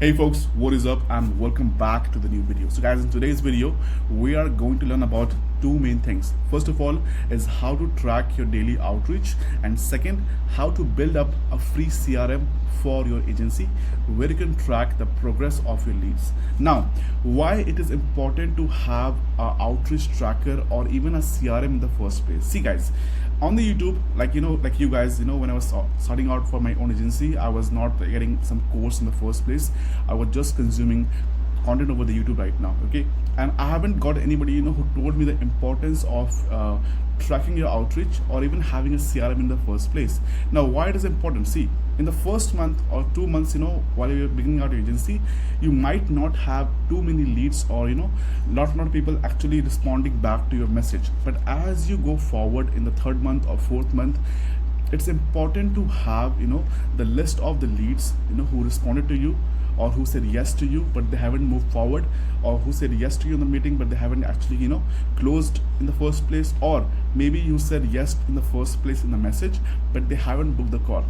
Hey folks, what is up and welcome back to the new video. So guys, in today's video we are going to learn about two main things. First of all is how to track your daily outreach, and second, how to build up a free CRM for your agency where you can track the progress of your leads. Now, why it is important to have an outreach tracker or even a CRM in the first place? See guys, on the YouTube, like you guys, when I was starting out for my own agency, I was not getting some course in the first place. I was just consuming content over the YouTube right now, okay? And I haven't got anybody who told me the importance of tracking your outreach or even having a CRM in the first place. Now, why it is important? See, in the first month or 2 months, while you're beginning out your agency, you might not have too many leads or lot of people actually responding back to your message. But as you go forward in the third month or fourth month, it's important to have the list of the leads who responded to you, or who said yes to you but they haven't moved forward, or who said yes to you in the meeting but they haven't actually closed in the first place, or maybe you said yes in the first place in the message but they haven't booked the call.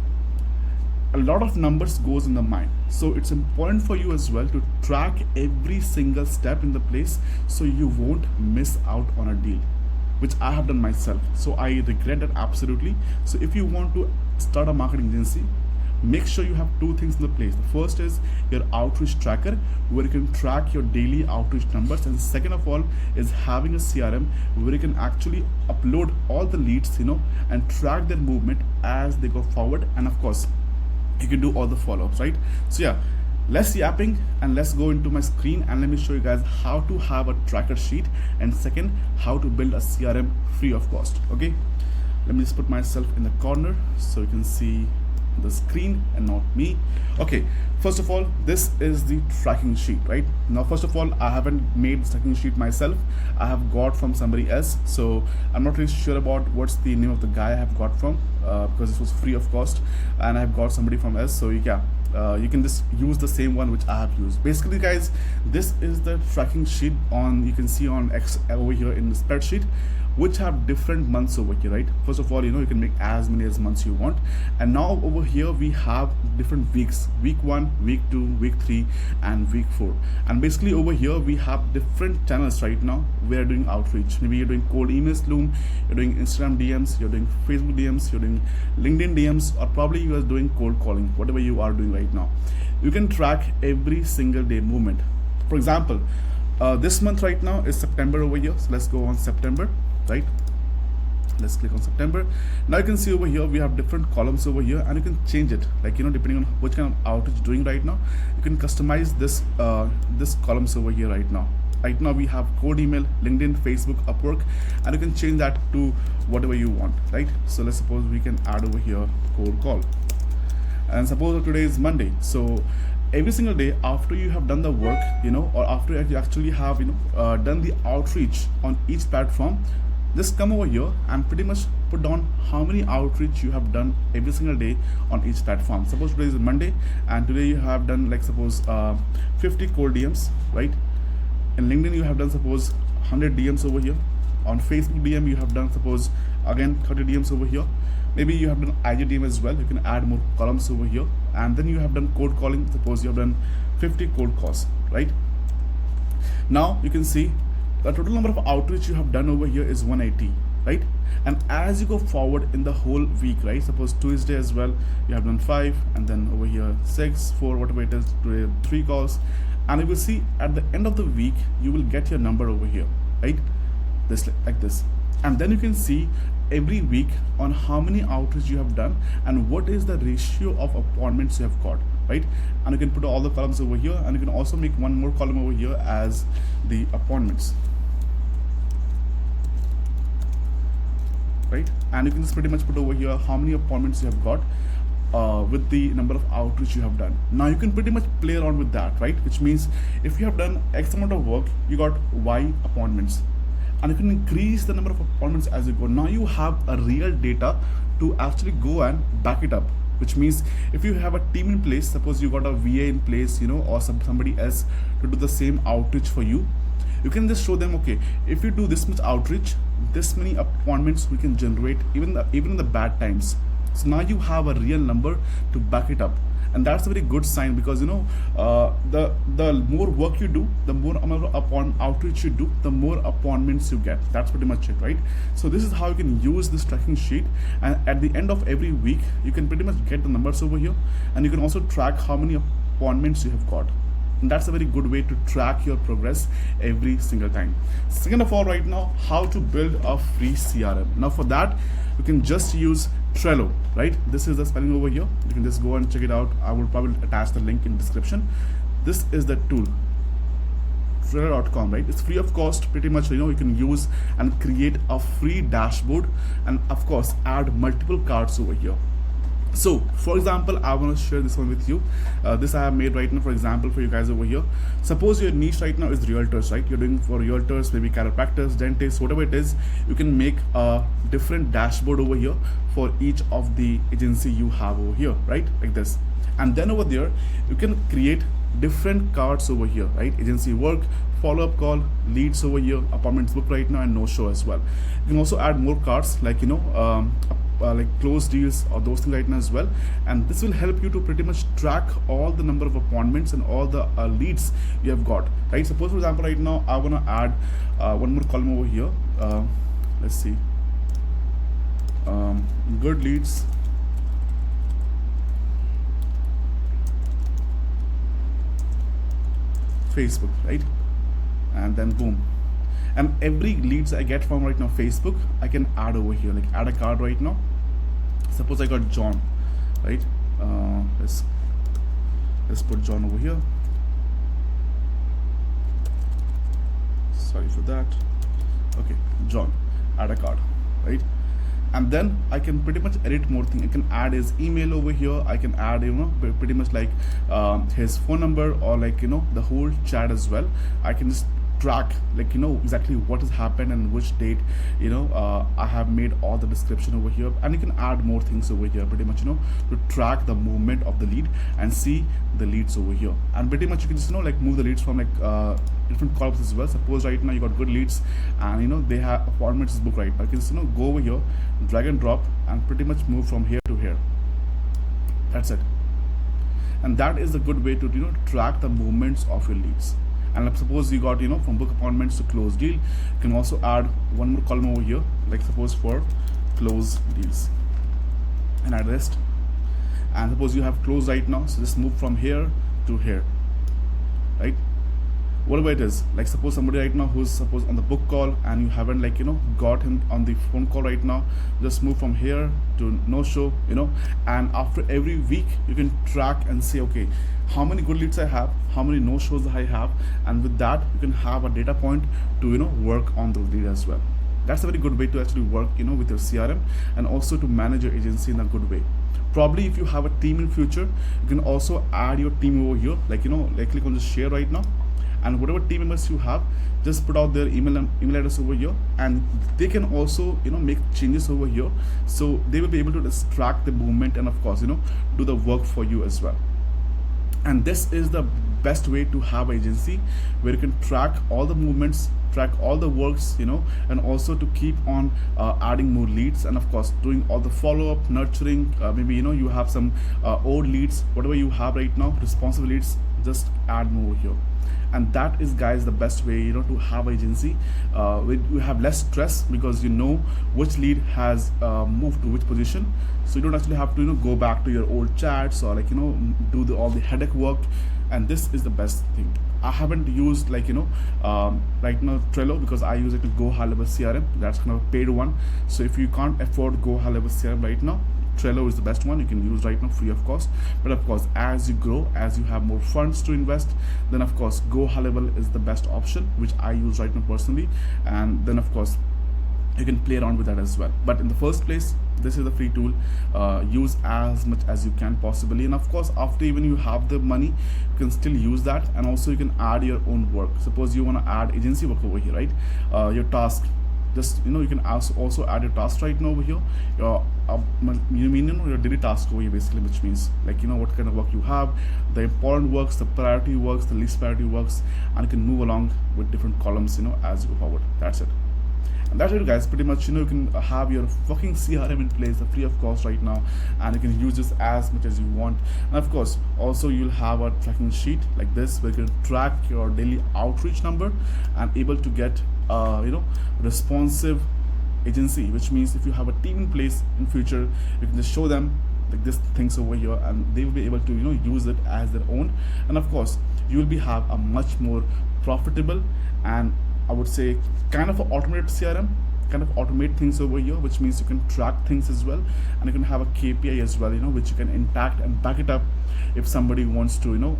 A lot of numbers goes in the mind, so it's important for you as well to track every single step in the place so you won't miss out on a deal, which I have done myself. So I regret that absolutely. So if you want to start a marketing agency, make sure you have two things in the place. The first is your outreach tracker where you can track your daily outreach numbers, and second of all is having a CRM where you can actually upload all the leads and track their movement as they go forward, and of course you can do all the follow-ups, right? So yeah, less yapping and let's go into my screen and let me show you guys how to have a tracker sheet, and second, how to build a CRM free of cost. Okay, let me just put myself in the corner so you can see the screen and not me. Okay, first of all, this is the tracking sheet. Right now, first of all, I haven't made the tracking sheet myself. I have got from somebody else, so I'm not really sure about what's the name of the guy I have got from, because this was free of cost and I've got somebody from else. So yeah, you can just use the same one which I have used. Basically guys, this is the tracking sheet you can see on X over here in the spreadsheet, which have different months over here, right? First of all, you can make as many as months you want, and now over here we have different weeks: week 1, week 2, week 3, and week 4. And basically over here we have different channels right now. We are doing outreach. Maybe you're doing cold emails, Loom, you're doing Instagram DMs, you're doing Facebook DMs, you're doing LinkedIn DMs, or probably you are doing cold calling. Whatever you are doing right now, you can track every single day movement. For example, this month right now is September over here, so let's go on September. Right, let's click on September. Now you can see over here we have different columns over here, and you can change it, like depending on which kind of outreach you're doing right now. You can customize this columns over here right now. Right now we have cold email, LinkedIn, Facebook, Upwork, and you can change that to whatever you want, right? So let's suppose we can add over here cold call, and suppose today is Monday. So every single day after you have done the work, or after you actually have done the outreach on each platform, just come over here and pretty much put down how many outreach you have done every single day on each platform. Suppose today is Monday and today you have done, like, suppose 50 cold DMs, right? In LinkedIn you have done suppose 100 DMs over here. On Facebook DM you have done suppose again 30 DMs over here. Maybe you have done IG DM as well. You can add more columns over here, and then you have done cold calling. Suppose you have done 50 cold calls, right? Now you can see the total number of outreach you have done over here is 180, right? And as you go forward in the whole week, right? Suppose Tuesday as well, you have done 5, and then over here 6, 4, whatever it is, 3 calls, and you will see at the end of the week you will get your number over here, right? This like this, and then you can see every week on how many outreach you have done and what is the ratio of appointments you have got, right? And you can put all the columns over here, and you can also make one more column over here as the appointments, right? And you can just pretty much put over here how many appointments you have got with the number of outreach you have done. Now you can pretty much play around with that, right? Which means if you have done X amount of work, you got Y appointments, and you can increase the number of appointments as you go. Now you have a real data to actually go and back it up, which means if you have a team in place, suppose you got a VA in place, or somebody else to do the same outreach for you, you can just show them, okay, if you do this much outreach, this many appointments we can generate even in the bad times. So now you have a real number to back it up, and that's a very good sign, because the more work you do, the more amount of outreach you do, the more appointments you get. That's pretty much it, right? So this is how you can use this tracking sheet, and at the end of every week you can pretty much get the numbers over here, and you can also track how many appointments you have got. And that's a very good way to track your progress every single time. Second of all, right now, how to build a free CRM. Now for that, you can just use Trello, right? This is the spelling over here. You can just go and check it out. I will probably attach the link in description. This is the tool, Trello.com, right? It's free of cost, pretty much. You can use and create a free dashboard, and of course add multiple cards over here. So for example, I want to share this one with you. This I have made right now, for example, for you guys over here. Suppose your niche right now is realtors, right? You're doing for realtors, maybe chiropractors, dentists, whatever it is. You can make a different dashboard over here for each of the agency you have over here, right? Like this. And then over there, you can create different cards over here, right? Agency work, follow-up call, leads over here, appointments booked right now, and no show as well. You can also add more cards, like like closed deals or those things right now as well, and this will help you to pretty much track all the number of appointments and all the leads you have got, right? Suppose for example right now I want to add one more column over here. Let's see, good leads, Facebook, right? And then boom, and every leads I get from right now Facebook, I can add over here, like add a card right now. Suppose I got John, right? Let's put John over here. Sorry for that. Okay, John, add a card, right? And then I can pretty much edit more things. I can add his email over here. I can add, pretty much like his phone number, or like, the whole chat as well. I can just track, like, exactly what has happened and which date, I have made all the description over here, and you can add more things over here, pretty much, to track the movement of the lead and see the leads over here. And pretty much you can just, like move the leads from like different columns as well. Suppose right now you got good leads, and they have appointments booked right now. You can just, go over here, drag and drop, and pretty much move from here to here. That's it. And that is a good way to, track the movements of your leads. And suppose you got, from book appointments to close deal, you can also add one more column over here, like suppose for close deals, and add rest. And suppose you have closed right now, so just move from here to here, right? Whatever it is, like suppose somebody right now who's suppose on the book call, and you haven't, like, got him on the phone call right now, just move from here to no show, and after every week you can track and say, okay, how many good leads I have, how many no shows I have, and with that you can have a data point to work on the lead as well. That's a very good way to actually work with your CRM, and also to manage your agency in a good way. Probably if you have a team in future, you can also add your team over here, like like click on the share right now, and whatever team members you have, just put out their email address over here, and they can also make changes over here, so they will be able to just track the movement, and of course do the work for you as well. And this is the best way to have an agency where you can track all the movements, track all the works, and also to keep on adding more leads, and of course doing all the follow-up, nurturing. Maybe you have some old leads, whatever you have right now, responsive leads, just add more here. And that is, guys, the best way to have an agency. You have less stress, because which lead has moved to which position, so you don't actually have to go back to your old chats, or like do all the headache work. And this is the best thing. I haven't used right now Trello, because I use it to go high level CRM. That's kind of a paid one. So if you can't afford go high level CRM right now, Trello is the best one you can use right now, free of cost. But of course, as you grow, as you have more funds to invest, then of course go high level is the best option, which I use right now personally. And then of course you can play around with that as well. But in the first place, this is a free tool. Use as much as you can possibly, and of course after even you have the money, you can still use that. And also you can add your own work. Suppose you want to add agency work over here, right? Your task, just you can also add your task right now over here. Your your daily task over here, basically, which means like what kind of work you have, the important works, the priority works, the least priority works, and you can move along with different columns as you go forward. That's it. And that's it, guys. Pretty much, you can have your fucking CRM in place, free of cost right now, and you can use this as much as you want. And of course, also you'll have a tracking sheet like this where you can track your daily outreach number and able to get responsive agency, which means if you have a team in place in future, you can just show them like this things over here, and they will be able to use it as their own. And of course, you will be have a much more profitable, and I would say kind of an automated CRM, kind of automate things over here, which means you can track things as well, and you can have a KPI as well, which you can impact and back it up if somebody wants to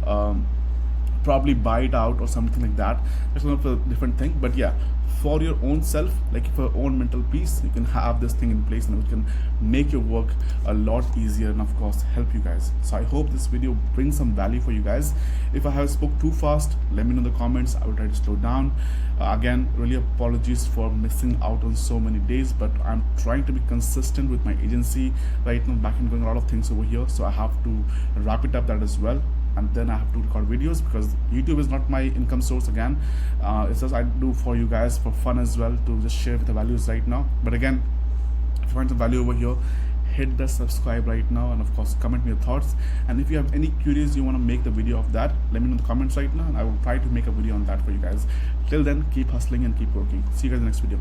probably buy it out or something like that. That's one of a different thing. But yeah, for your own self, like for your own mental peace, you can have this thing in place, and it can make your work a lot easier, and of course help you guys. So I hope this video brings some value for you guys. If I have spoke too fast, let me know in the comments. I will try to slow down. Again, really apologies for missing out on so many days, but I'm trying to be consistent with my agency right now, back and doing a lot of things over here, so I have to wrap it up that as well. And then I have to record videos because YouTube is not my income source again. It's just I do for you guys for fun as well, to just share with the values right now. But again, if you find some value over here, hit the subscribe right now, and of course comment me your thoughts. And if you have any queries you want to make the video of that, let me know in the comments right now, and I will try to make a video on that for you guys. Till then, keep hustling and keep working. See you guys in the next video.